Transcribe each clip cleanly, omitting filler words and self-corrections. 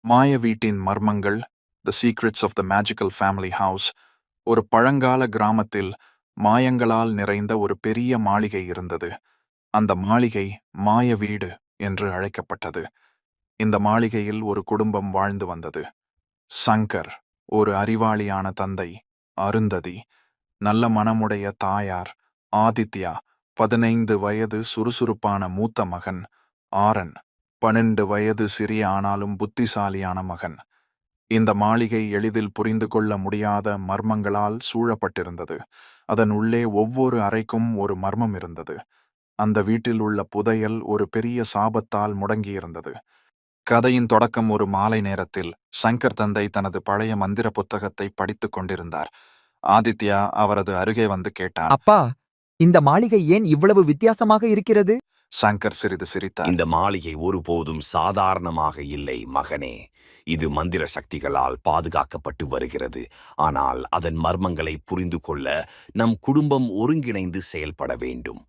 மாய வீட்டின் மர்மங்கள், the secrets of the magical family house. ஒரு பழங்கால கிராமத்தில் மாயங்களால் நிறைந்த ஒரு பெரிய மாளிகை இருந்தது. அந்த மாளிகை மாய வீடு என்று அழைக்கப்பட்டது. இந்த மாளிகையில் ஒரு குடும்பம் வாழ்ந்து வந்தது. சங்கர், ஒரு அறிவாளியான தந்தை; அருந்ததி, நல்ல மனமுடைய தாயார்; ஆதித்யா, 15 வயது சுறுசுறுப்பான மூத்த மகன்; ஆரன், 12 வயது சிறிய ஆனாலும் புத்திசாலியான மகன். இந்த மாளிகை எளிதில் புரிந்து கொள்ள முடியாத மர்மங்களால் சூழப்பட்டிருந்தது. அதன் உள்ளே ஒவ்வொரு அறைக்கும் ஒரு மர்மம் இருந்தது. அந்த வீட்டில் உள்ள புதையல் ஒரு பெரிய சாபத்தால் முடங்கியிருந்தது. கதையின் தொடக்கம் ஒரு மாலை நேரத்தில். சங்கர் தந்தை தனது பழைய மந்திர புத்தகத்தை படித்துக் கொண்டிருந்தார். ஆதித்யா அவரது அருகே வந்து கேட்டான். அப்பா, இந்த மாளிகை ஏன் இவ்வளவு வித்தியாசமாக இருக்கிறது? சங்கர் சிறிது சிரித்தார். இந்த மாளிகை ஒருபோதும் சாதாரணமாக இல்லை மகனே. இது மந்திர சக்திகளால் பாதுகாக்கப்பட்டு வருகிறது. ஆனால் அதன் மர்மங்களை புரிந்து கொள்ள நம் குடும்பம் ஒருங்கிணைந்து செயல்பட வேண்டும்.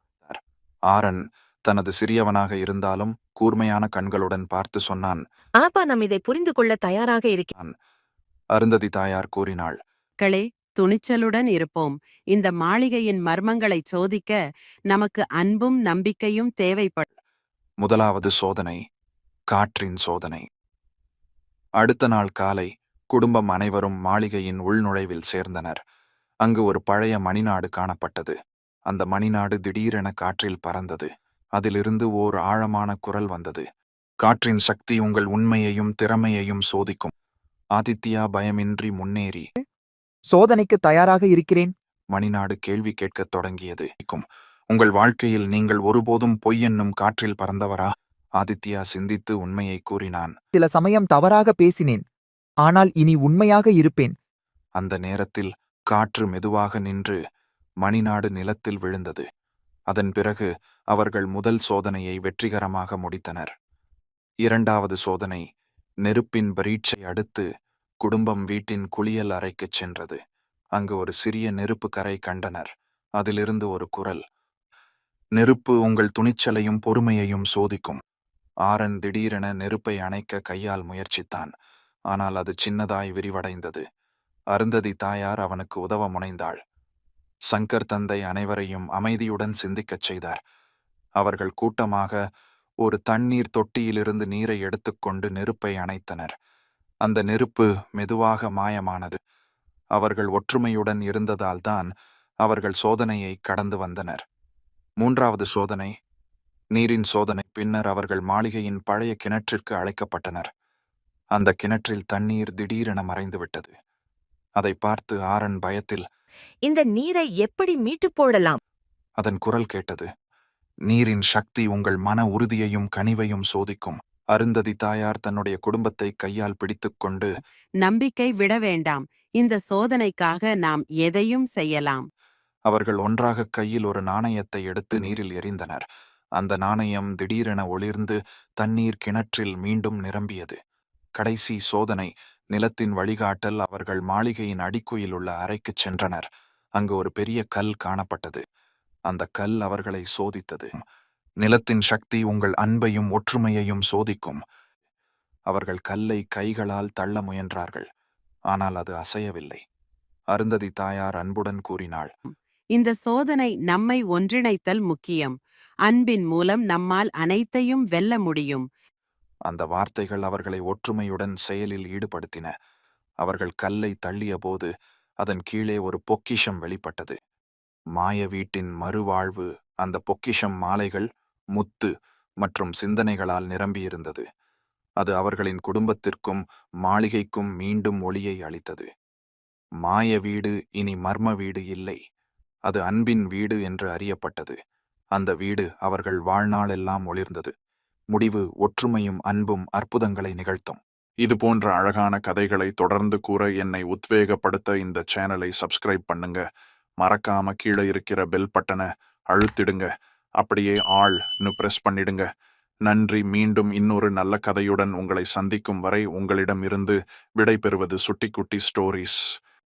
ஆரன் தனது சிறியவனாக இருந்தாலும் கூர்மையான கண்களுடன் பார்த்து சொன்னான். ஆப்பா, நாம் இதை புரிந்து கொள்ள தயாராக இருக்கிறோம். அருந்ததி தாயார் கூறினாள். களே, துணிச்சலுடன் இருப்போம். இந்த மாளிகையின் மர்மங்களைச் சோதிக்க நமக்கு அன்பும் நம்பிக்கையும் தேவைப்படும். முதலாவது சோதனை, காற்றின் சோதனை. அடுத்த நாள் காலை குடும்பம் அனைவரும் மாளிகையின் உள்நுழைவில் சேர்ந்தனர். அங்கு ஒரு பழைய மணிநாடு காணப்பட்டது. அந்த மணிநாடு திடீரென காற்றில் பறந்தது. அதிலிருந்து ஓர் ஆழமான குரல் வந்தது. காற்றின் சக்தி உங்கள் உண்மையையும் திறமையையும் சோதிக்கும். ஆதித்யா பயமின்றி முன்னேறி, சோதனைக்கு தயாராக இருக்கிறேன். மணிநாடு கேள்வி கேட்கத் தொடங்கியது. உங்கள் வாழ்க்கையில் நீங்கள் ஒருபோதும் பொய் என்னும் காற்றில் பறந்தவரா? ஆதித்யா சிந்தித்து உண்மையை கூறினான். சில சமயம் தவறாக பேசினேன், ஆனால் இனி உண்மையாக இருப்பேன். அந்த நேரத்தில் காற்று மெதுவாக நின்று மணிநாடு நிலத்தில் விழுந்தது. அதன் பிறகு அவர்கள் முதல் சோதனையை வெற்றிகரமாக முடித்தனர். இரண்டாவது சோதனை, நெருப்பின் பரீட்சை. அடுத்து குடும்பம் வீட்டின் குளியல் அறைக்குச் சென்றது. அங்கு ஒரு சிறிய நெருப்பு கரை கண்டனர். அதிலிருந்து ஒரு குரல். நெருப்பு உங்கள் துணிச்சலையும் பொறுமையையும் சோதிக்கும். ஆரன் திடீரென நெருப்பை அணைக்க கையால் முயற்சித்தான். ஆனால் அது சின்னதாய் விரிவடைந்தது. அருந்ததி தாயார் அவனுக்கு உதவ முனைந்தாள். சங்கர் தந்தை அனைவரையும் அமைதியுடன் சிந்திக்கச் செய்தார். அவர்கள் கூட்டமாக ஒரு தண்ணீர் தொட்டியிலிருந்து நீரை எடுத்துக்கொண்டு நெருப்பை அணைத்தனர். அந்த நெருப்பு மெதுவாக மாயமானது. அவர்கள் ஒற்றுமையுடன் இருந்ததால்தான் அவர்கள் சோதனையை கடந்து வந்தனர். மூன்றாவது சோதனை, நீரின் சோதனை. பின்னர் அவர்கள் மாளிகையின் பழைய கிணற்றிற்கு அழைக்கப்பட்டனர். அந்த கிணற்றில் தண்ணீர் திடீரென மறைந்துவிட்டது. அதை பார்த்து ஆரன் பயத்தில், இந்த நீரை எப்படி மீட்டுப் போடலாம்? அதன் குரல் கேட்டது. நீரின் சக்தி உங்கள் மன உறுதியையும் கனிவையும் சோதிக்கும். அருந்ததி தாயார் தன்னுடைய குடும்பத்தை கையால் பிடித்துக்கொண்டு, நம்பிக்கை விட வேண்டாம். இந்த சோதனைக்காக நாம் எதையும் செய்யலாம். அவர்கள் ஒன்றாக கையில் ஒரு நாணயத்தை எடுத்து நீரில் எறிந்தனர். அந்த நாணயம் திடீரென ஒளிர்ந்து தண்ணீர் கிணற்றில் மீண்டும் நிரம்பியது. கடைசி சோதனை, நிலத்தின் வழிகாட்டல். அவர்கள் மாளிகையின் அடிக்குயில் உள்ள அறைக்குச் சென்றனர். அங்கு ஒரு பெரிய கல் காணப்பட்டது. அந்த கல் அவர்களை சோதித்தது. நிலத்தின் சக்தி உங்கள் அன்பையும் ஒற்றுமையையும் சோதிக்கும். அவர்கள் கல்லை கைகளால் தள்ள முயன்றார்கள். ஆனால் அது அசையவில்லை. அருந்ததி தாயார் அன்புடன் கூறினாள். இந்த சோதனை நம்மை ஒன்றிணைத்தல் முக்கியம். அன்பின் மூலம் நம்மால் அனைத்தையும் வெல்ல முடியும். அந்த வார்த்தைகள் அவர்களை ஒற்றுமையுடன் செயலில் ஈடுபடுத்தின. அவர்கள் கல்லை தள்ளிய போது அதன் கீழே ஒரு பொக்கிஷம் வெளிப்பட்டது. மாய வீட்டின் மறுவாழ்வு. அந்த பொக்கிஷம் மாலைகள், முத்து மற்றும் சிந்தனைகளால் நிரம்பியிருந்தது. அது அவர்களின் குடும்பத்திற்கும் மாளிகைக்கும் மீண்டும் ஒளியை அளித்தது. மாய வீடு இனி மர்ம வீடு இல்லை, அது அன்பின் வீடு என்று அறியப்பட்டது. அந்த வீடு அவர்கள் வாழ்நாளெல்லாம் ஒளிர்ந்தது. முடிவு, ஒற்றுமையும் அன்பும் அற்புதங்களை நிகழ்த்தும். இது போன்ற அழகான கதைகளை தொடர்ந்து கூற என்னை உத்வேகப்படுத்த இந்த சேனலை சப்ஸ்கிரைப் பண்ணுங்க. மறக்காம கீழே இருக்கிற பெல் பட்டனை அழுத்திடுங்க. அப்படியே ஆல்னு பிரஸ் பண்ணிடுங்க. நன்றி. மீண்டும் இன்னொரு நல்ல கதையுடன் உங்களை சந்திக்கும் வரை உங்களிடம் இருந்து விடை பெறுவது சுட்டிக்குட்டி ஸ்டோரிஸ்.